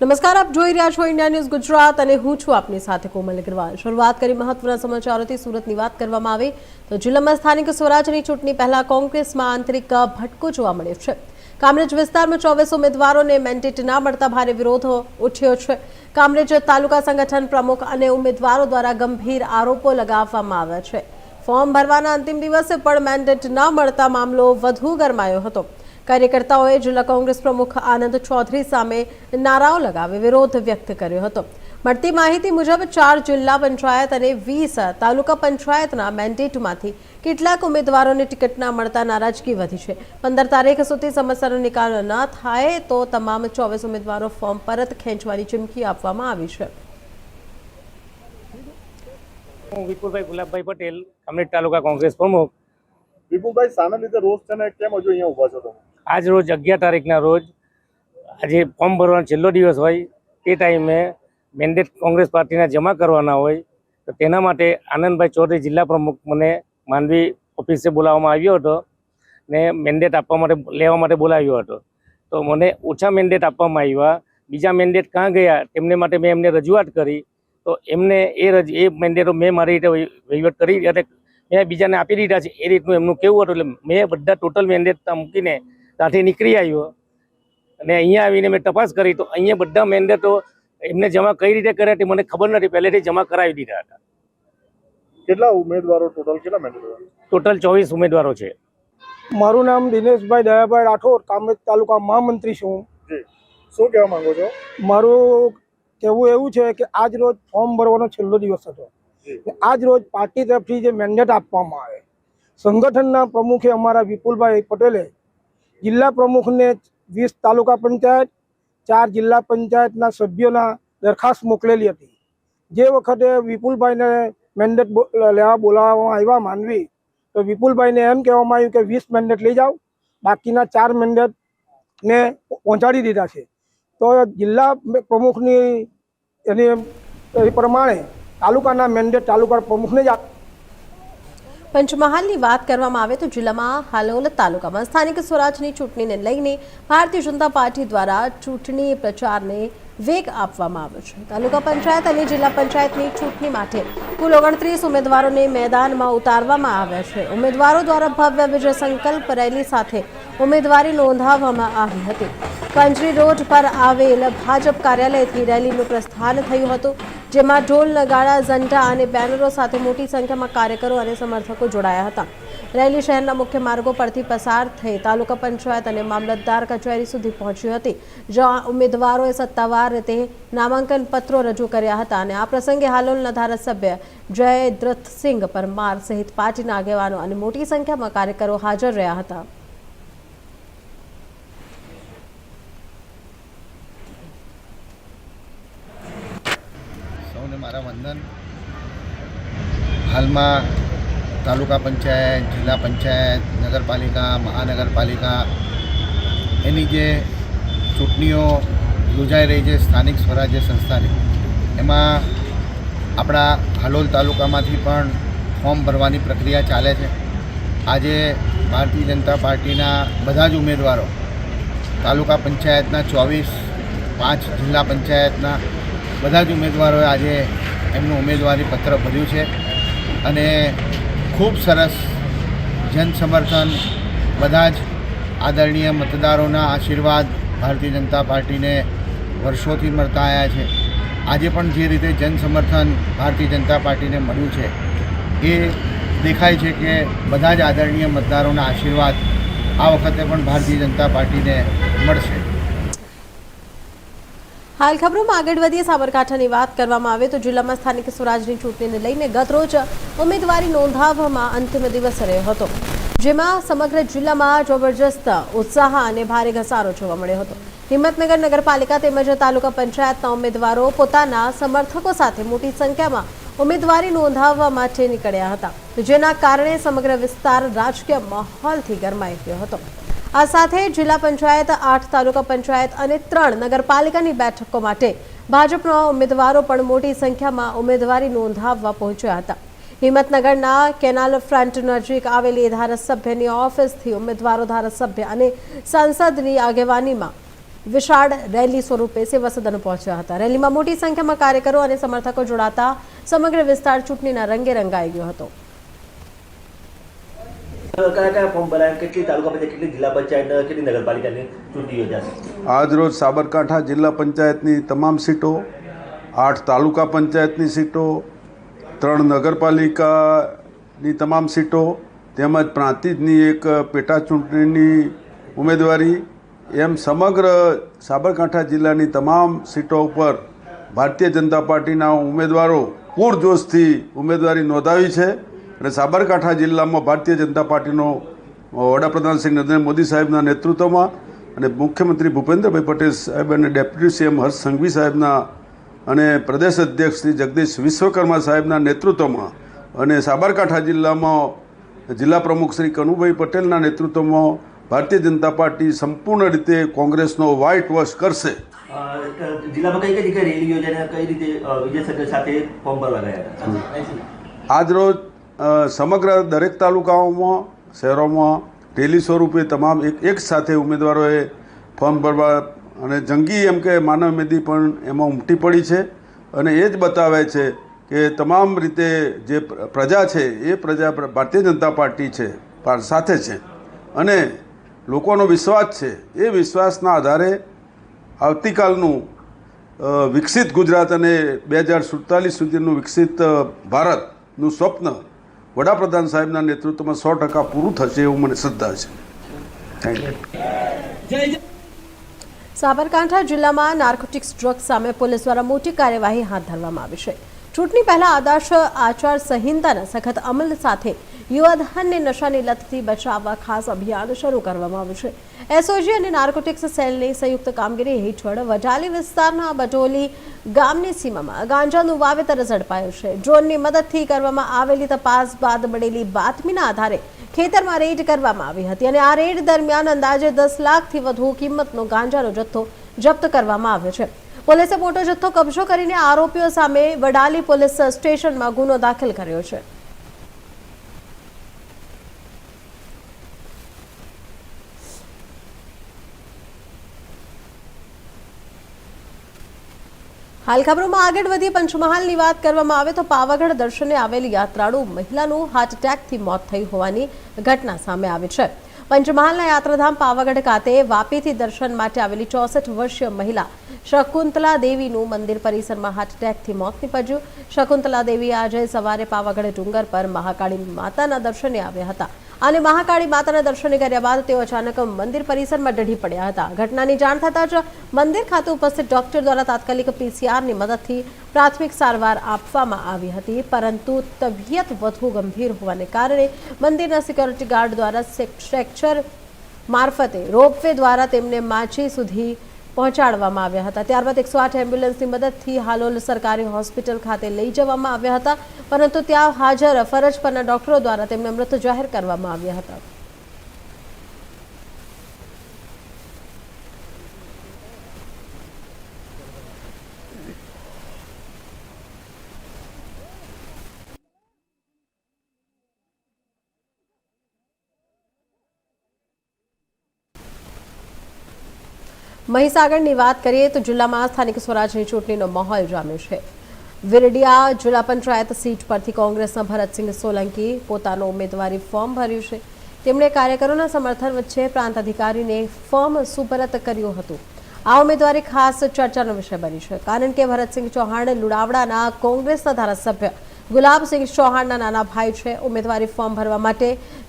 નમસ્કાર, આપ જોઈ રહ્યા છો ઇન્ડિયા ન્યૂઝ ગુજરાત અને હું છું આપની સાથે કોમલ અગ્રવાલ। શરૂઆત કરી મહત્વના સમાચારોથી સુરતની વાત કરવામાં આવે તો જિલ્લામાં સ્થાનિક સ્વરાજની ચૂંટણી પહેલા કોંગ્રેસમાં આંતરિક ભટકો જોવા મળ્યો છે। કામરેજ વિસ્તારમાં 24 ઉમેદવારોને મેન્ડેટ ના મળતા ભારે વિરોધ ઉઠ્યો છે। કામરેજ તાલુકા સંગઠન પ્રમુખ અને ઉમેદવારો દ્વારા ગંભીર આરોપો લગાવવામાં આવ્યા છે। ફોર્મ ભરવાના અંતિમ દિવસે પણ મેન્ડેટ ના મળતા મામલો વધુ ગરમાયો હતો। કાર્યકર્તાઓએ જિલ્લા કોંગ્રેસ પ્રમુખ આનંદ ચૌધરી સામે નારાઓ લગાવી વિરોધ વ્યક્ત કર્યો હતો। મળતી માહિતી મુજબ 4 જિલ્લા પંચાયત અને 20 તાલુકા પંચાયતના મેન્ડેટમાંથી કેટલાક ઉમેદવારોને ટિકિટ ના મળતા નારાજગી વધી છે। 15 તારીખ સુધી સમસ્યાનો નિકાલ ન થાય તો તમામ 24 ઉમેદવારો ફોર્મ પરત ખેંચવાની ચીમકી આપવામાં આવી છે। વિપુલભાઈ ગુલાબભાઈ પટેલ, કામરેજ તાલુકા કોંગ્રેસ પ્રમુખ। વિપુલભાઈ, સાના લીધે રોજ છે ને કેમ હજુ અહીંયા ઊભા છો તમે? આજ રોજ 11 તારીખના રોજ આજે ફોર્મ ભરવાનો છેલ્લો દિવસ હોય તે ટાઈમે મેન્ડેટ કોંગ્રેસ પાર્ટીના જમા કરવાના હોય તો તેના માટે આનંદભાઈ ચૌધરી જિલ્લા પ્રમુખ મને માંડવી ઓફિસે બોલાવવામાં આવ્યો હતો ને મેન્ડેટ આપવા માટે લેવા માટે બોલાવ્યો હતો। તો મને ઓછા મેન્ડેટ આપવામાં આવ્યા। બીજા મેન્ડેટ ક્યાં ગયા તેમને માટે મેં એમને રજૂઆત કરી તો એમને એ મેન્ડેટો મેં મારી રીતે વહીવટ કરી અને મેં બીજાને આપી દીધા છે એ રીતનું એમનું કેવું હતું। એટલે મેં બધા ટોટલ મેન્ડેટ મૂકીને ત્યાંથી નીકળી આવ્યો અને અહીંયા આવીને મેં તપાસ કરી તો અહીંયા બધા મેન્ડેટો એમને જમા કઈ રીતે કર્યા તે મને ખબર નથી, પહેલેથી જમા કરાવી દીધા હતા। કેટલા ઉમેદવારો ટોટલ કેટલા મેન્ડેટ? ટોટલ 24 ઉમેદવારો છે। મારું નામ દિનેશભાઈ દયાભાઈ રાઠોડ, કામરેજ તાલુકા મહામંત્રી છું। જી, શું કહેવા માંગો છો? મારું કહેવું એવું છે કે આજ રોજ ફોર્મ ભરવાનો છેલ્લો દિવસ હતો। આજ રોજ પાર્ટી તરફથી જે મેન્ડેટ આપવામાં આવે, સંગઠનના પ્રમુખે અમારા વિપુલભાઈ પટેલે જિલ્લા પ્રમુખને 20 તાલુકા પંચાયત 4 જિલ્લા પંચાયતના સભ્યોના દરખાસ્ત મોકલેલી હતી। જે વખતે વિપુલભાઈને મેન્ડેટ લેવા બોલાવવામાં આવ્યા માંડવી, તો વિપુલભાઈને એમ કહેવામાં આવ્યું કે 20 મેન્ડેટ લઈ જાઓ, બાકીના 4 મેન્ડેટને પહોંચાડી દીધા છે। તો જિલ્લા પ્રમુખની એ પ્રમાણે તાલુકાના મેન્ડેટ તાલુકા પ્રમુખને જ પંચમહાલની વાત કરવામાં આવે તો જિલ્લામાં હાલોલ તાલુકામાં સ્થાનિક સ્વરાજની ચૂંટણીને લઈને ભારતીય જનતા પાર્ટી દ્વારા ચૂંટણી પ્રચારને વેગ આપવામાં આવ્યો છે। તાલુકા પંચાયત અને જિલ્લા પંચાયતની ચૂંટણી માટે કુલ 29 ઉમેદવારોને મેદાનમાં ઉતારવામાં આવ્યા છે। ઉમેદવારો દ્વારા ભવ્ય વિજય સંકલ્પ રેલી સાથે ઉમેદવારી નોંધાવવામાં આવી હતી। કંજરી રોડ પર આવેલ ભાજપ કાર્યાલયથી રેલીનું પ્રસ્થાન થયું હતું, જેમાં ઢોલ નગાડા ઝંડા અને બેનરો સાથે મોટી સંખ્યામાં કાર્યકરો અને સમર્થકો જોડાયા હતા। રેલી શહેરના મુખ્ય માર્ગો પરથી પસાર થઈ તાલુકા પંચાયત અને મામલતદાર કચેરી સુધી પહોંચી હતી, જ્યાં ઉમેદવારોએ સત્તાવાર રીતે નામાંકન પત્રો રજૂ કર્યા હતા અને આ પ્રસંગે હાલોલના ધારાસભ્ય જયદ્રથસિંહ પરમાર સહિત પાર્ટીના આગેવાનો અને મોટી સંખ્યામાં કાર્યકરો હાજર રહ્યા હતા। મારા વંદન। હાલમાં તાલુકા પંચાયત, જિલ્લા પંચાયત, નગરપાલિકા, મહાનગરપાલિકા એની જે ચૂંટણીઓ યોજાઈ રહી છે સ્થાનિક સ્વરાજ્ય સંસ્થાની, એમાં આપણા હાલોલ તાલુકામાંથી પણ ફોર્મ ભરવાની પ્રક્રિયા ચાલે છે। આજે ભારતીય જનતા પાર્ટીના બધા જ ઉમેદવારો તાલુકા પંચાયતના 24, 5 જિલ્લા પંચાયતના બધા જ ઉમેદવારોએ આજે એમનું ઉમેદવારી પત્ર ભર્યું છે અને ખૂબ સરસ જન સમર્થન, બધા જ આદરણીય મતદારોના આશીર્વાદ ભારતીય જનતા પાર્ટીને વર્ષોથી મળતા આવ્યા છે। આજે પણ જે રીતે જન સમર્થન ભારતીય જનતા પાર્ટીને મળ્યું છે એ દેખાય છે કે બધા જ આદરણીય મતદારોના આશીર્વાદ આ વખતે પણ ભારતીય જનતા પાર્ટીને મળશે। હાલ ખબરોમાં આગળ વધીએ સાબરકાંઠાની વાત કરવામાં આવે તો જિલ્લામાં સ્થાનિક સ્વરાજની ચૂંટણીને લઈને ગતરોજ ઉમેદવારી નોંધાવવામાં અંતિમ દિવસ રહ્યો હતો, જેમાં સમગ્ર જિલ્લામાં જબરજસ્ત ઉત્સાહ અને ભારે ઘસારો જોવા મળ્યો હતો। હિંમતનગર નગરપાલિકા તેમજ તાલુકા પંચાયતના ઉમેદવારો પોતાના સમર્થકો સાથે મોટી સંખ્યામાં ઉમેદવારી નોંધાવવા માટે નીકળ્યા હતા, જેના કારણે સમગ્ર વિસ્તાર રાજકીય માહોલથી ગરમાઈ ગયો હતો। આ સાથે જિલ્લા પંચાયત, 8 તાલુકા પંચાયત અને 3 નગરપાલિકાની બેઠકો માટે ભાજપના ઉમેદવારો પણ મોટી સંખ્યામાં ઉમેદવારી નોંધાવવા પહોંચ્યા હતા। હિંમતનગરના કેનાલ ફ્રન્ટ નજીક આવેલી ધારાસભ્યની ઓફિસથી ઉમેદવારો ધારાસભ્ય અને સાંસદની આગેવાનીમાં વિશાળ રેલી સ્વરૂપે સેવા સદન પહોંચ્યા હતા। રેલીમાં મોટી સંખ્યામાં કાર્યકરો અને સમર્થકો જોડાતા સમગ્ર વિસ્તાર ચૂંટણીના રંગે રંગાઈ ગયો હતો। કયા ફોર્મ ભરાય, કેટલી તાલુકા પંચાયત, કેટલી જિલ્લા પંચાયત, કેટલી નગરપાલિકાની ચૂંટણી યોજાશે? આજરોજ સાબરકાંઠા જિલ્લા પંચાયતની તમામ સીટો, 8 તાલુકા પંચાયતની સીટો, 3 નગરપાલિકાની તમામ સીટો તેમજ પ્રાંતિજની એક પેટા ચૂંટણીની ઉમેદવારી એમ સમગ્ર સાબરકાંઠા જિલ્લાની તમામ સીટો ઉપર ભારતીય જનતા પાર્ટીના ઉમેદવારો પૂરજોશથી ઉમેદવારી નોંધાવી છે અને સાબરકાંઠા જિલ્લામાં ભારતીય જનતા પાર્ટીનો વડાપ્રધાન શ્રી નરેન્દ્ર મોદી સાહેબના નેતૃત્વમાં અને મુખ્યમંત્રી ભૂપેન્દ્રભાઈ પટેલ સાહેબ અને ડેપ્યુટી સીએમ હર્ષ સંઘવી સાહેબના અને પ્રદેશ અધ્યક્ષ શ્રી જગદીશ વિશ્વકર્મા સાહેબના નેતૃત્વમાં અને સાબરકાંઠા જિલ્લામાં જિલ્લા પ્રમુખ શ્રી કનુભાઈ પટેલના નેતૃત્વમાં ભારતીય જનતા પાર્ટી સંપૂર્ણ રીતે કોંગ્રેસનો વ્હાઇટ વોશ કરશે। જિલ્લામાં કઈ કઈ જગ્યાએ રેલી યોજાઈને કઈ રીતે વિજય સંકલ્પ સાથે ફોર્મ ભરવા ગયા હતા? આજરોજ સમગ્ર દરેક તાલુકાઓમાં શહેરોમાં રેલી સ્વરૂપે તમામ એક સાથે ઉમેદવારોએ ફોર્મ ભરવા અને જંગી એમ કે માનવ મેદી પણ એમાં ઉમટી પડી છે અને એ જ બતાવે છે કે તમામ રીતે જે પ્રજા છે એ પ્રજા ભારતીય જનતા પાર્ટી છે સાથે છે અને લોકોનો વિશ્વાસ છે। એ વિશ્વાસના આધારે આવતીકાલનું વિકસિત ગુજરાત અને 2047 સુધીનું વિકસિત ભારતનું સ્વપ્ન વડાપ્રધાન સાહેબના નેતૃત્વમાં 100% પૂરું થશે એવું મને શ્રદ્ધા છે। Thank you. સાબરકાંઠા જિલ્લામાં નાર્કોટિક્સ ડ્રગ્સ સામે પોલીસ દ્વારા મોટી કાર્યવાહી હાથ ધરવામાં આવી છે। ચૂંટણી પહેલા આદર્શ આચાર સંહિતાના સખત અમલ સાથે યુવાધનને નશાની લતથી બચાવવા ખાસ અભિયાન શરૂ કરવામાં આવ્યું છે। એસઓજી અને નાર્કોટિક્સ સેલની સંયુક્ત કામગીરી હેઠળ વડાલી વિસ્તારના બટોલી ગામની સીમામાં ગાંજાનું વાવેતર ઝડપાયું છે। ડ્રોનની મદદથી કરવામાં આવેલી તપાસ બાદ મળેલી બાતમીના આધારે ખેતરમાં રેડ કરવામાં આવી હતી અને આ રેડ દરમિયાન અંદાજે 10 લાખથી વધુ કિંમતનો ગાંજાનો જથ્થો જપ્ત કરવામાં આવ્યો છે। પોલીસે મોટો જથ્થો કબજો કરીને આરોપીઓ સામે વડાલી પોલીસ સ્ટેશનમાં ગુનો દાખલ કર્યો છે। હાલ ખબરોમાં આગળ વધી પંચમહાલની વાત કરવામાં આવે તો પાવાગઢ દર્શને આવેલી યાત્રાળુ મહિલાનું હાર્ટ એટેકથી મોત થઈ હોવાની ઘટના સામે આવી છે। પંચમહાલના યાત્રાધામ પાવાગઢ ખાતે વાપીથી દર્શન માટે આવેલી 64 વર્ષીય મહિલા શકુંતલા દેવીનું મંદિર પરિસરમાં હાર્ટ એટેકથી મોત નીપજ્યું। શકુંતલા દેવી આજે સવારે પાવાગઢ ડુંગર પર મહાકાળી માતાના દર્શને આવ્યા હતા અને મહાકાળી માતાના દર્શન કર્યા બાદ તેઓ અચાનક મંદિર પરિસરમાં ઢળી પડ્યા હતા। ઘટનાની જાણ થતાં જ મંદિર ખાતે ઉપસ્થિત ડોક્ટર દ્વારા તાત્કાલિક પીસીઆરની મદદથી પ્રાથમિક સારવાર આપવામાં આવી હતી, પરંતુ તબિયત વધુ ગંભીર હોવાને કારણે મંદિરના સિક્યોરિટી ગાર્ડ દ્વારા સ્ટ્રેચર મારફતે રોપવે દ્વારા તેમને માછી સુધી પહોંચાડવામાં આવ્યા હતા। ત્યારબાદ 108 એમ્બ્યુલન્સની મદદથી હાલોલ સરકારી હોસ્પિટલ ખાતે લઈ જવામાં આવ્યા હતા, પરંતુ ત્યાં હાજર ફરજ પરના ડોક્ટરો દ્વારા તેમને મૃત જાહેર કરવામાં આવ્યા હતા। મહીસાગરની વાત કરીએ તો જિલ્લામાં સ્થાનિક સ્વરાજની ચૂંટણીનો માહોલ જામ્યો છે। વિરડિયા જિલ્લા પંચાયત સીટ પરથી કોંગ્રેસના ભરતસિંહ સોલંકી પોતાનું ઉમેદવારી ફોર્મ ભર્યું છે। તેમણે કાર્યકરોના સમર્થન વચ્ચે પ્રાંત અધિકારીને ફોર્મ સુપરત કર્યું હતું। આ ઉમેદવારી ખાસ ચર્ચાનો વિષય બની છે, કારણ કે ભરતસિંહ ચૌહાણ લુણાવડાના કોંગ્રેસના ધારાસભ્ય ગુલાબસિંહ ચૌહાણના નાના ભાઈ છે। ઉમેદવારી ફોર્મ ભરવા માટે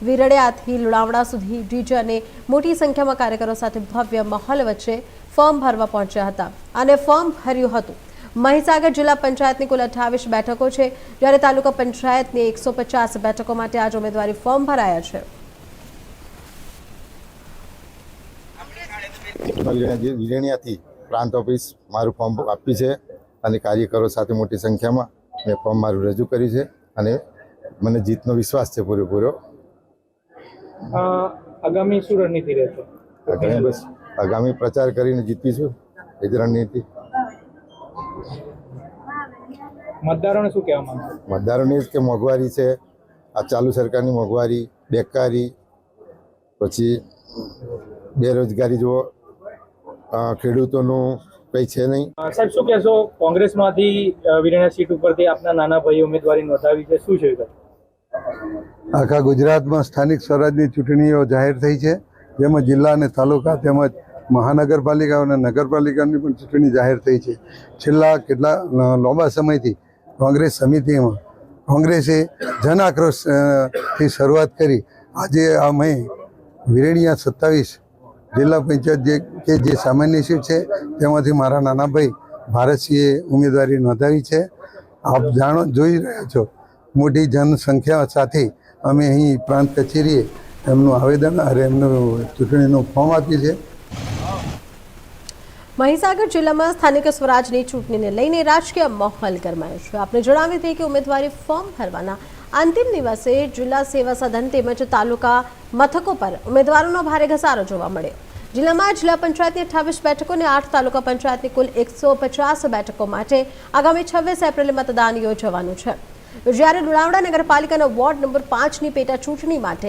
વિરડિયાથી લુણાવડા સુધી ડીજે અને મોટી સંખ્યામાં કાર્યકરો સાથે ભવ્ય માહોલ વચ્ચે ફોર્મ ભરવા પહોંચ્યા હતા અને ફોર્મ ભર્યું હતું। મહીસાગર જિલ્લા પંચાયતની કુલ 28 બેઠકો છે, જ્યારે તાલુકા પંચાયતની 150 બેઠકો માટે આજ ઉમેદવારી ફોર્મ ભરાયા છે। વિરણિયાથી પ્રાંત ઓફિસ મારું ફોર્મ આપ્યું છે અને કાર્યકરો સાથે મોટી સંખ્યામાં મેં ફોર્મ મારું રજૂ કર્યું છે અને મને જીતનો વિશ્વાસ છે પૂરેપૂરો। આગામી શું રણનીતિ રહેશે? બસ આગામી પ્રચાર કરીને જીતીશું, એ જ રણનીતિ। મતદારોને શું કહેવા માંગશો? મતદારોને જ કે મોંઘવારી છે, આ ચાલુ સરકારની મોંઘવારી, બેકારી, પછી બેરોજગારી જુઓ, ખેડૂતોનું કંઈ છે નહીં. સાહેબ શું કહેશો, કોંગ્રેસમાંથી વિરણા સીટ ઉપરથી આપના નાના ભાઈ ઉમેદવારી નોંધાવી છે, શું છે? આખા ગુજરાતમાં સ્થાનિક સ્વરાજની ચૂંટણીઓ જાહેર થઈ છે, જેમાં જિલ્લા અને તાલુકા તેમજ મહાનગરપાલિકા અને નગરપાલિકાની પણ ચૂંટણી જાહેર થઈ છે. છેલ્લા કેટલા લાંબા સમયથી કોંગ્રેસ સમિતિમાં કોંગ્રેસે જન આક્રોશથી શરૂઆત કરી. આજે અમે વિરેણિયા 27 જિલ્લા પંચાયત જે સામાન્ય સીટ છે તેમાંથી મારા નાના ભાઈ ભારતસિંહે ઉમેદવારી નોંધાવી છે. આપ જોઈ રહ્યા છો, મોટી જનસંખ્યા સાથે અમે અહીં પ્રાંત કચેરીએ એમનું આવેદન અને એમનું ચૂંટણીનું ફોર્મ આપ્યું છે. મહીસાગર જિલ્લામાં સ્થાનિક સ્વરાજની ચૂંટણીને લઈને રાજકીય માહોલ ગરમાયો છે. આપણે જણાવી દઈએ કે ઉમેદવારી ફોર્મ ભરવાના અંતિમ દિવસે જિલ્લા સેવા સદન તેમજ તાલુકા મથકો પર ઉમેદવારોનો ભારે ઘસારો જોવા મળ્યો. જિલ્લામાં જિલ્લા પંચાયતની 28 બેઠકો અને 8 તાલુકા પંચાયતની કુલ 150 બેઠકો માટે આગામી 26 એપ્રિલે મતદાન યોજવાનું છે. જ્યારે લુણાવાડા નગરપાલિકાના વોર્ડ નંબર 5ની પેટા ચૂંટણી માટે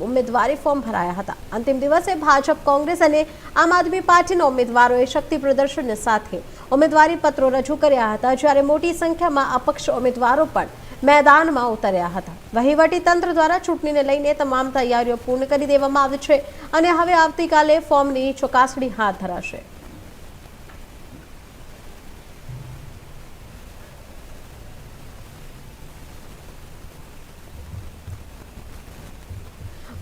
ઉમેદવારી ફોર્મ ભરાયા હતા. અંતિમ દિવસે ભાજપ, કોંગ્રેસ અને આમ આદમી પાર્ટીના ઉમેદવારોએ શક્તિ પ્રદર્શન સાથે ઉમેદવારી પત્રો રજૂ કર્યા હતા, જ્યારે મોટી સંખ્યામાં અપક્ષ ઉમેદવારો પણ મેદાનમાં ઉતર્યા હતા. વહીવટી તંત્ર દ્વારા ચૂંટણીને લઈને તમામ તૈયારીઓ પૂર્ણ કરી દેવામાં આવી છે અને હવે આવતીકાલે ફોર્મની ચકાસણી હાથ ધરાશે.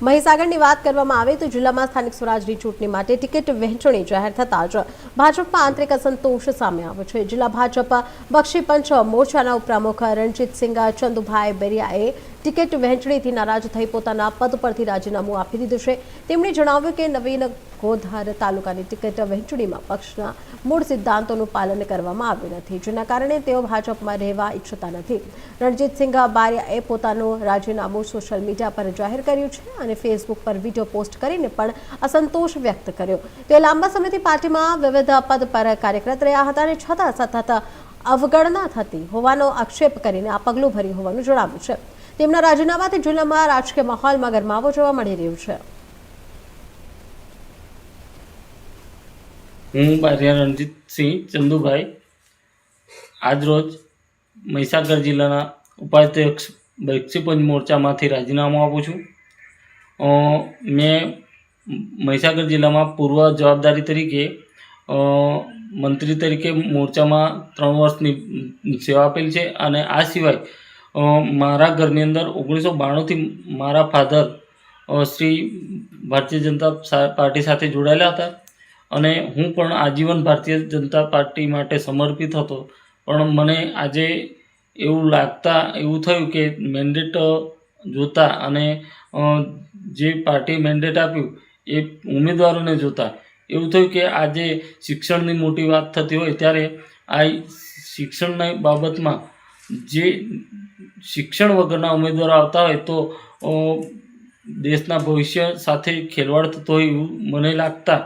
મહીસાગરની વાત કરવામાં આવે તો જિલ્લામાં સ્થાનિક સ્વરાજની ચૂંટણી માટે ટિકિટ વહેંચણી જાહેર થતાં જ ભાજપમાં આંતરિક અસંતોષ સામે આવ્યો છે. જિલ્લા ભાજપ બક્ષી પંચ મોરચાના ઉપપ્રમુખ રણજીતસિંહ ચંદુભાઈ બેરિયાએ ટિકિટ વહેંચણીથી નારાજ થઈ પોતાના પદ પરથી રાજીનામું આપી દીધું છે. તેમણે જણાવ્યું કે નવીન ગોધર તાલુકાની ટિકિટ વહેંચણીમાં પક્ષના મૂળ સિદ્ધાંતોનું પાલન કરવામાં આવ્યું નથી, જેના કારણે તેઓ ભાજપમાં રહેવા ઈચ્છતા નથી. રણજીતસિંહ બારિયાએ પોતાનું રાજીનામું સોશિયલ મીડિયા પર જાહેર કર્યું છે અને ફેસબુક પર વિડીયો પોસ્ટ કરીને પણ અસંતોષ વ્યક્ત કર્યો. તેઓ લાંબા સમયથી પાર્ટીમાં વિવિધ પદ પર કાર્યરત રહ્યા હતા અને છતાં સતત અવગણના થતી હોવાનો આક્ષેપ કરીને આ પગલું ભર્યું હોવાનું જણાવ્યું છે. તેમના રાજીનામાથી જિલ્લામાં રાજકીય માહોલમાં ગરમાવો જોવા મળી રહ્યું છે. હું બારિયા રણજીતસિંહ ચંદુભાઈ આજરોજ મહીસાગર જિલ્લાના ઉપાધ્યક્ષ બક્ષીપંચ મોરચામાંથી રાજીનામું આપું છું. મેં મહીસાગર જિલ્લામાં પૂર્વ જવાબદારી તરીકે મંત્રી તરીકે મોરચામાં 3 વર્ષની સેવા આપેલ છે અને આ સિવાય મારા ઘરની અંદર 1992થી મારા ફાધર શ્રી ભારતીય જનતા પાર્ટી સાથે જોડાયેલા હતા અને હું પણ આજીવન ભારતીય જનતા પાર્ટી માટે સમર્પિત હતો. પણ મને આજે એવું થયું કે મેન્ડેટ જોતા અને જે પાર્ટી મેન્ડેટ આપ્યું એ ઉમેદવારોને જોતા એવું થયું કે આજે શિક્ષણની મોટી વાત થતી હોય ત્યારે આ શિક્ષણની બાબતમાં જે શિક્ષણ વગરના ઉમેદવારો આવતા હોય તો દેશના ભવિષ્ય સાથે ખેલવાડ થતો હોય એવું મને લાગતા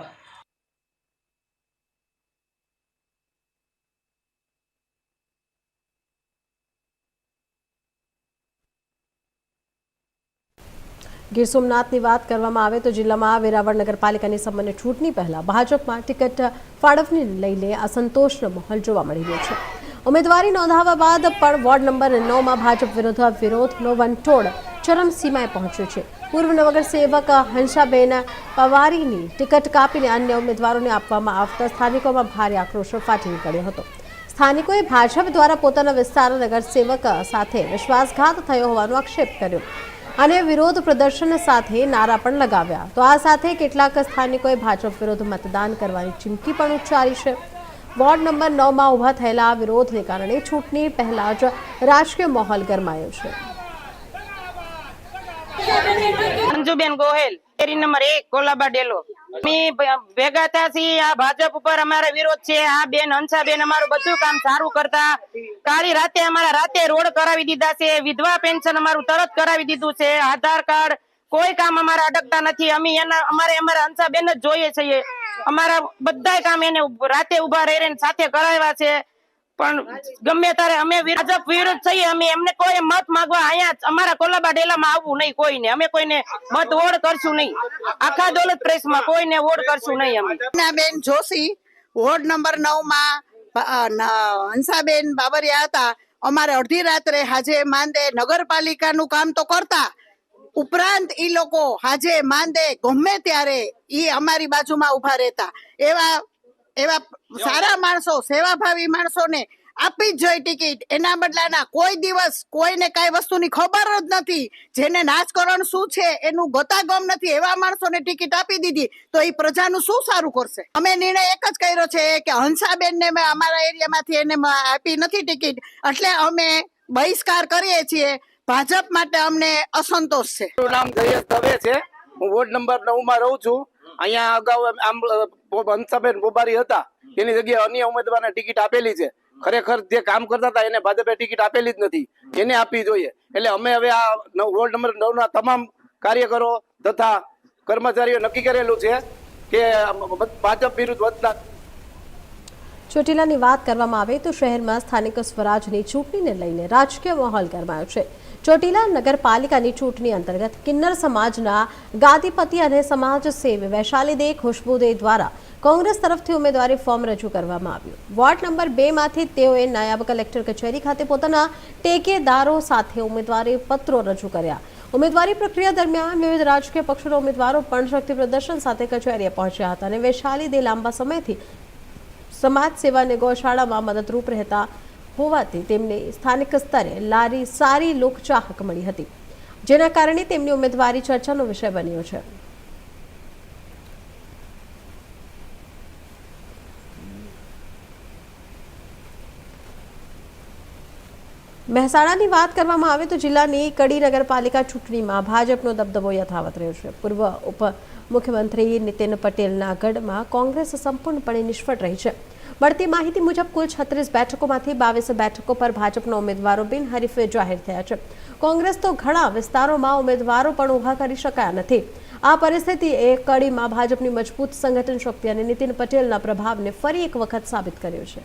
ગીર સોમનાથની વાત કરવામાં આવે તો જિલ્લામાં વેરાવળ નગરપાલિકાની સામાન્ય ચૂંટણી પહેલા ભાજપમાં ટિકિટ ફાળવણીને લઈને અસંતોષનો માહોલ જોવા મળી રહ્યો છે. ઉમેદવારી નોંધાવ્યા બાદ પણ વોર્ડ નંબર 9માં ભાજપ વિરુદ્ધ વિરોધનો વંટોળ ચરમસીમાએ પહોંચ્યો છે. પૂર્વ નગર સેવક હંસાબેન પવારીની ટિકિટ કાપીને અન્ય ઉમેદવારોને આપવામાં આવતા સ્થાનિકોમાં ભારે આક્રોશ ફાટી નીકળ્યો હતો. સ્થાનિકોએ ભાજપ દ્વારા પોતાના વિસ્તારના નગરસેવક સાથે વિશ્વાસઘાત થયો હોવાનો આક્ષેપ કર્યો અને વિરોધ પ્રદર્શન સાથે નારા પણ લગાવ્યા. તો આ સાથે કેટલાક સ્થાનિકોએ ભાજપ વિરુદ્ધ મતદાન કરવાની ચીમકી પણ ઉચ્ચારી છે. વોર્ડ નંબર 9માં ઊભા થયેલા વિરોધને કારણે ચૂંટણી પહેલા જ રાજકીય માહોલ ગરમાયો છે. અંજુબેન ગોહેલ, એરી નંબર 1, કોલાબા ડેલો. અમે ભેગા થયા છીએ. આ ભાજપ ઉપર અમારો વિરોધ છે. આ બેન હંસાબેન અમારું બધું કામ સારું કરતા, કાળી રાતે અમારા રાતે રોડ કરાવી દીધા છે, વિધવા પેન્શન અમારું તરત કરાવી દીધું છે, આધાર કાર્ડ કોઈ કામ અમારા અડકતા નથી. અમારા હંસાબેન જ જોઈએ છીએ. અમારા બધા કામ એને રાતે ઉભા રહીને સાથે કરાવ્યા છે. પણ ગમે ત્યારે અમે ભાજપ વિરુદ્ધ છીએ. અમે એમને કોઈ મત માંગવા અહીંયા અમારા કોલાબા ડેલામાં આવવું નહીં કોઈને. અમે કોઈને મત વોટ કરશું નહીં. આખા દોલત પ્રેસમાં કોઈને વોટ કરશું નહીં. અમે બેન જોશી વોર્ડ નંબર 9 માં હંસાબેન બાબરિયા હતા. અમારે અડધી રાત્રે હાજે માંદે નગરપાલિકાનું કામ તો કરતા, ઉપરાંત ઈ લોકો હાજે માંદે ગમે ત્યારે ઈ અમારી બાજુમાં ઉભા રહેતા. એવા સારા માણસો, સેવાભાવી માણસોને આપી જ જોઈએ ટિકિટ. એના બદલાના કોઈ દિવસ કોઈને કઈ વસ્તુની ખબર જ નથી, જેને રાજકારણ શું છે એનું ગતાગમ નથી, એવા માણસોને ટિકિટ આપી દીધી તો એ પ્રજાનું શું સારું કરશે? અમે નિર્ણય એક જ કર્યો છે કે હંસાબેનને અમારા એરિયામાંથી એને આપી નથી ટિકિટ, એટલે અમે બહિષ્કાર કરીએ છીએ. ભાજપ માટે અમને અસંતોષ છે. મારું નામ જયેશ દવે છે. હું વોર્ડ નંબર 9 માં રહું છું. અહીંયા અગાઉ હંસાબેન બોબારી હતા, એની જગ્યાએ અન્ય ઉમેદવારને ટિકિટ આપેલી છે. ખરેખર જે કામ કરતા હતા એને ભાજપે ટિકિટ આપેલી જ નથી, એને આપવી જોઈએ. એટલે અમે હવે આ વોર્ડ નંબર 9 ના તમામ કાર્યકરો તથા કર્મચારીઓ નક્કી કરેલું છે કે ભાજપ વિરુદ્ધ વધતા. ચોટીલાની વાત કરવામાં આવે તો શહેરમાં સ્થાનિક સ્વરાજની ચૂંટણીને લઈને રાજકીય માહોલ ગરમાયો છે. ચોટીલા નગરપાલિકાની ચૂંટણી અંતર્ગત કિન્નર સમાજના ગાદીપતિ અને સમાજ સેવી વૈશાલી દે ખુશ્બુ દે દ્વારા કોંગ્રેસ તરફથી ઉમેદવારી ફોર્મ રજૂ કરવામાં આવ્યું. વોર્ડ નંબર 2 માંથી તેઓએ નાયબ કલેક્ટર કચેરી ખાતે પોતાના ટેકેદારો સાથે ઉમેદવારી પત્રો રજૂ કર્યા. ઉમેદવારી પ્રક્રિયા દરમિયાન વિવિધ રાજકીય પક્ષોના ઉમેદવારો પણ શક્તિ પ્રદર્શન સાથે કચેરીએ પહોંચ્યા હતા અને વૈશાલી દે લાંબા સમયથી સમાજ સેવા અને ગૌશાળામાં મદદરૂપ રહેતા હોવાથી તેમને સ્થાનિક સ્તરે સારી લોકચાહક મળી હતી, જેના કારણે તેમની ઉમેદવારી ચર્ચાનો વિષય બન્યો છે. મહેસાણાની વાત કરવામાં આવે તો જિલ્લાની કડી નગરપાલિકા ચૂંટણીમાં ભાજપનો દબદબો યથાવત રહ્યો છે. પૂર્વ ઉપમુખ્યમંત્રી નીતિન પટેલના ગઢમાં કોંગ્રેસ સંપૂર્ણપણે નિષ્ફળ રહી છે. મળતી માહિતી મુજબ કુલ 36 બેઠકોમાંથી 22 બેઠકો પર ભાજપના ઉમેદવારો બિનહરીફ જાહેર થયા છે. કોંગ્રેસ તો ઘણા વિસ્તારોમાં ઉમેદવારો પણ ઊભા કરી શકાયા નથી. આ પરિસ્થિતિએ કડીમાં ભાજપની મજબૂત સંગઠન શક્તિ અને નીતિન પટેલના પ્રભાવને ફરી એક વખત સાબિત કર્યો છે.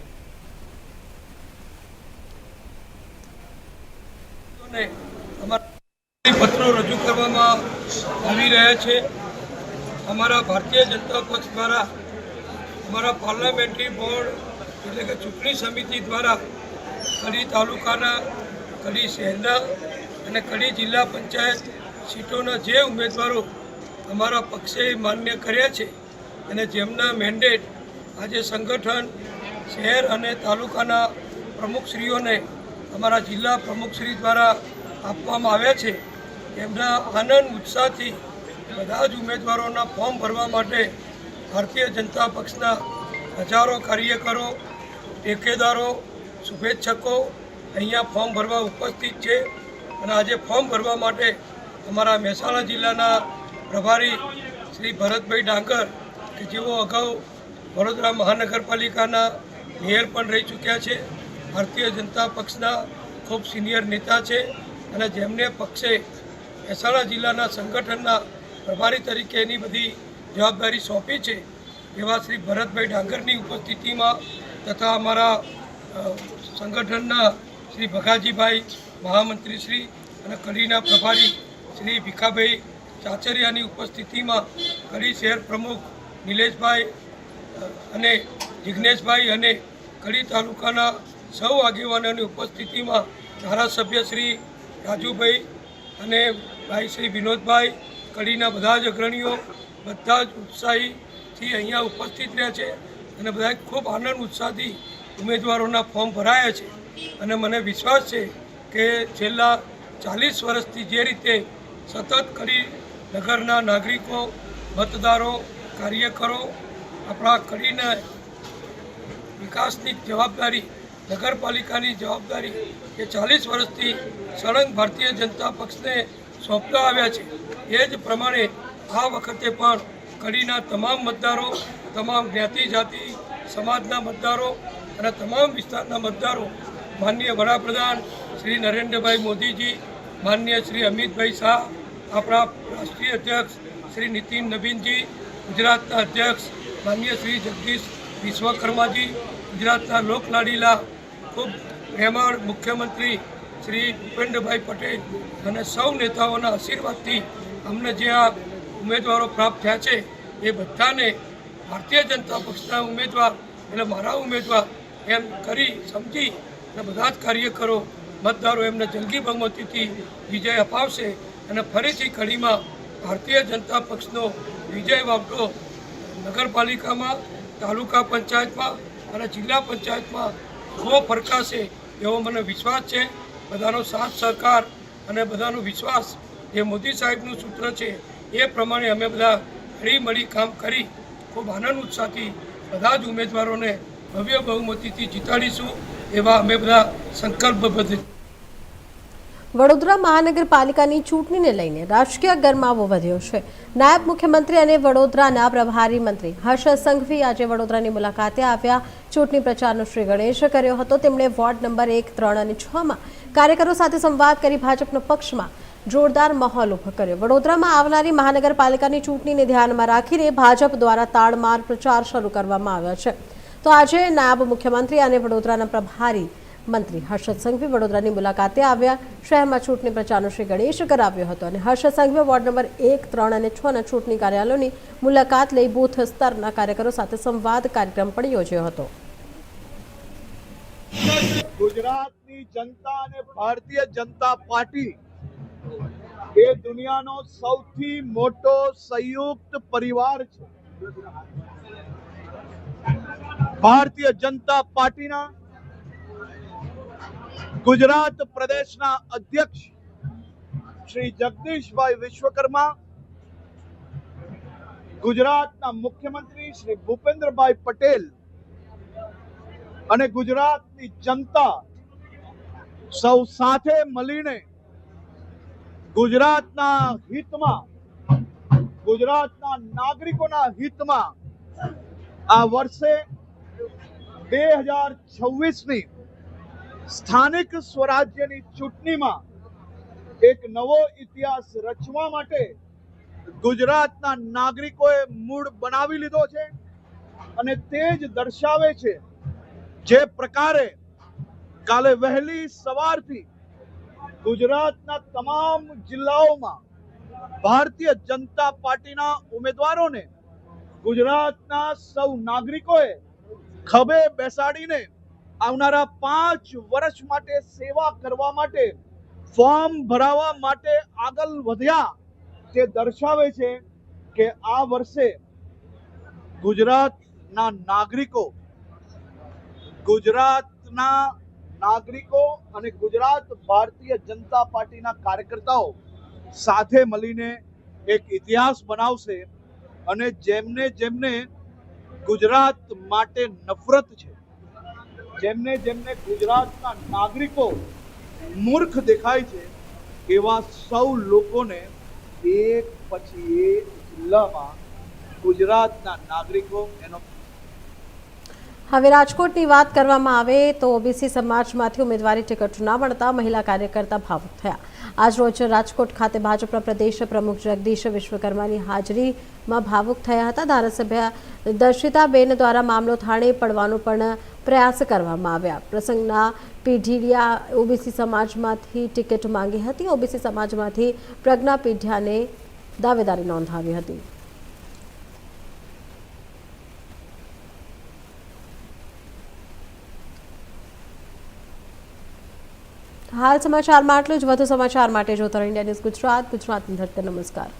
પત્રો રજૂ કરવામાં આવી રહ્યા છે. અમારા ભારતીય જનતા પક્ષ દ્વારા અમારા પાર્લામેન્ટરી બોર્ડ એટલે કે ચૂંટણી સમિતિ દ્વારા કડી તાલુકાના, કડી શહેરના અને કડી જિલ્લા પંચાયત સીટોના જે ઉમેદવારો અમારા પક્ષે માન્ય કર્યા છે અને જેમના મેન્ડેટ આજે સંગઠન શહેર અને તાલુકાના પ્રમુખશ્રીઓને અમારા જિલ્લા પ્રમુખશ્રી દ્વારા આપવામાં આવ્યા છે, એમના આનંદ ઉત્સાહથી બધા જ ઉમેદવારોના ફોર્મ ભરવા માટે ભારતીય જનતા પક્ષના હજારો કાર્યકરો, ટેકેદારો, શુભેચ્છકો અહીંયા ફોર્મ ભરવા ઉપસ્થિત છે. અને આજે ફોર્મ ભરવા માટે અમારા મહેસાણા જિલ્લાના પ્રભારી શ્રી ભરતભાઈ ડાંગર કે જેઓ અગાઉ વડોદરા મહાનગરપાલિકાના મેયર પણ રહી ચૂક્યા છે, ભારતીય જનતા પક્ષના ખૂબ સિનિયર નેતા છે અને જેમને પક્ષે મહેસાણા જિલ્લાના સંગઠનના પ્રભારી તરીકે એની બધી જવાબદારી સોંપી છે, એવા શ્રી ભરતભાઈ ડાંગરની ઉપસ્થિતિમાં તથા અમારા સંગઠનના શ્રી ભગાજીભાઈ મહામંત્રી શ્રી અને કડીના પ્રભારી શ્રી ભીખાભાઈ ચાચરિયાની ઉપસ્થિતિમાં કડી શહેર પ્રમુખ નિલેશભાઈ અને જિજ્ઞેશભાઈ અને કડી તાલુકાના સૌ આગેવાનોની ઉપસ્થિતિમાં ધારાસભ્ય શ્રી રાજુભાઈ અને ભાઈ શ્રી વિનોદભાઈ, કડીના બધા જ અગ્રણીઓ બધા જ ઉત્સાહીથી અહીંયા ઉપસ્થિત રહ્યા છે અને બધા ખૂબ આનંદ ઉત્સાહથી ઉમેદવારોના ફોર્મ ભરાયા છે. અને મને વિશ્વાસ છે કે છેલ્લા 40 વર્ષથી જે રીતે સતત કડી નગરના નાગરિકો, મતદારો, કાર્યકરો આપણા કડીના વિકાસની જવાબદારી, નગરપાલિકાની જવાબદારી એ 40 વર્ષથી સળંગ ભારતીય જનતા પક્ષને સોંપતા આવ્યા છે, એ જ પ્રમાણે આ વખતે પણ કડીના તમામ મતદારો, તમામ જ્ઞાતિ જાતિ સમાજના મતદારો અને તમામ વિસ્તારના મતદારો માનનીય વડાપ્રધાન શ્રી નરેન્દ્રભાઈ મોદીજી, માનનીય શ્રી અમિતભાઈ શાહ, આપણા રાષ્ટ્રીય અધ્યક્ષ શ્રી નીતિન નવીનજી, ગુજરાતના અધ્યક્ષ માનનીય શ્રી જગદીશ વિશ્વકર્માજી, ગુજરાતના લોકલાડીલા ખૂબ પ્રેમાળ મુખ્યમંત્રી શ્રી ભૂપેન્દ્રભાઈ પટેલ અને સૌ નેતાઓના આશીર્વાદથી અમને જે આ ઉમેદવારો પ્રાપ્ત થયા છે એ બધાને ભારતીય જનતા પક્ષના ઉમેદવાર એટલે મારા ઉમેદવાર એમ કરી સમજી અને બધા જ કાર્યકરો મતદારો એમને જંગી બહુમતીથી વિજય અપાવશે અને ફરીથી કડીમાં ભારતીય જનતા પક્ષનો વિજય વાવટો નગરપાલિકામાં, તાલુકા પંચાયતમાં અને જિલ્લા પંચાયતમાં ખૂબ ફરકાશે એવો મને વિશ્વાસ છે. બધાનો સાથ સહકાર અને બધાનો વિશ્વાસ જે મોદી સાહેબનું સૂત્ર છે એ પ્રમાણે અમે બધા હળી મળી કામ કરી ખૂબ આનંદ ઉત્સાહથી બધા જ ઉમેદવારોને ભવ્ય બહુમતીથી જીતાડીશું એવા અમે બધા સંકલ્પબદ્ધ. વડોદરા મહાનગરપાલિકાની ચૂંટણીને લઈને રાજકીય ગરમાવો વધ્યો છે. નાયબ મુખ્યમંત્રી અને વડોદરાના પ્રભારી મંત્રી હર્ષ સંઘવી આજે વડોદરાની મુલાકાતે આવ્યા. ચૂંટણી પ્રચારનો શ્રી ગણેશ કર્યો હતો. તેમણે વોર્ડ નંબર 1, 3 અને 6માં કાર્યકરો સાથે સંવાદ કરી ભાજપના પક્ષમાં જોરદાર માહોલ ઉભો કર્યો. વડોદરામાં આવનારી મહાનગરપાલિકાની ચૂંટણીને ધ્યાનમાં રાખીને ભાજપ દ્વારા તાડમાર પ્રચાર શરૂ કરવામાં આવ્યો છે. તો આજે નાયબ મુખ્યમંત્રી અને વડોદરાના પ્રભારી મંત્રી હર્ષ સંઘવી વડોદરાની મુલાકાતે આવ્યા. શહેરમાં ચૂંટણી પ્રચારનો શ્રી ગણેશ કરાવ્યો હતો અને હર્ષ સંઘવીએ વોર્ડ નંબર 1, 3 અને 6ના ચૂંટણી કાર્યાલયોની મુલાકાત લઈ બૂથ સ્તરના કાર્યકરો સાથે સંવાદ કાર્યક્રમ પણ યોજ્યો હતો. ગુજરાતની જનતા અને ભારતીય જનતા પાર્ટી એ દુનિયાનો સૌથી મોટો સંયુક્ત પરિવાર છે. ભારતીય જનતા પાર્ટીના ગુજરાત પ્રદેશના અધ્યક્ષ શ્રી જગદીશભાઈ વિશ્વકર્મા, ગુજરાતના મુખ્યમંત્રી શ્રી ભૂપેન્દ્રભાઈ પટેલ અને ગુજરાતની જનતા સૌ સાથે મળીને ગુજરાતના હિતમાં, ગુજરાતના નાગરિકોના હિતમાં આ વર્ષે 2026ની સ્થાનિક સ્વરાજ્યની ચૂંટણીમાં એક નવો ઇતિહાસ રચવા માટે ગુજરાતના નાગરિકોએ મૂળ બનાવી લીધો છે અને તે જ દર્શાવે છે જે પ્રકારે કાલે વહેલી સવારથી ગુજરાતના તમામ જિલ્લાઓમાં ભારતીય જનતા પાર્ટીના ઉમેદવારોને ગુજરાતના સૌ નાગરિકોએ ખભે બેસાડીને આવનારા 5 વર્ષ માટે સેવા કરવા માટે ફોર્મ ભરાવા માટે આગળ વધ્યા. તે દર્શાવે છે કે આ વર્ષે ગુજરાતના નાગરિકો અને ગુજરાત ભારતીય જનતા પાર્ટીના કાર્યકર્તાઓ સાથે મળીને એક ઇતિહાસ બનાવશે અને જેમને ગુજરાત માટે નફરત છે, જેમને ગુજરાતના નાગરિકો મૂર્ખ દેખાય છે, એવા સૌ લોકોને એક પછી એક જિલ્લામાં ગુજરાતના નાગરિકો એનો. હવે રાજકોટની વાત કરવામાં આવે તો ઓબીસી સમાજમાંથી ઉમેદવારી ટિકિટ ન મળતા મહિલા કાર્યકર્તા ભાવુક થયા. આજરોજ રાજકોટ ખાતે ભાજપના પ્રદેશ પ્રમુખ જગદીશ વિશ્વકર્માની હાજરીમાં ભાવુક થયા હતા. ધારાસભ્ય દર્શિતાબેન દ્વારા મામલો થાળે પડવાનો પણ પ્રયાસ કરવામાં આવ્યા. પ્રસંગના પીઢિયા ઓબીસી સમાજમાંથી ટિકિટ માંગી હતી. ઓબીસી સમાજમાંથી પ્રજ્ઞા પીઢિયાને દાવેદારી નોંધાવી હતી. હાલ સમાચારમાં આટલું જ. વધુ સમાચાર માટે જોતા રહો ઇન્ડિયા ન્યૂઝ ગુજરાત, ગુજરાતની ધડકન. નમસ્કાર.